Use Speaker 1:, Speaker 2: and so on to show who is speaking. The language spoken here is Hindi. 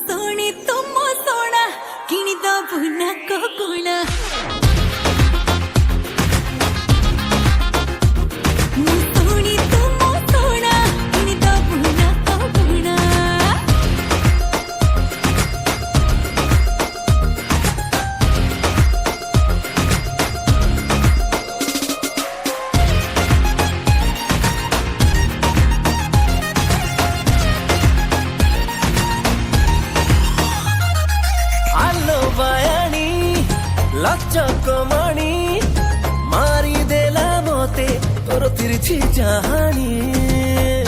Speaker 1: सोनी तुम सोना किणी दबु ना कोकुला सोनी तुम सोना किणी दबु ना कोकुला
Speaker 2: लचकमणी मारी देला मोते तोर तिरछी चाहनी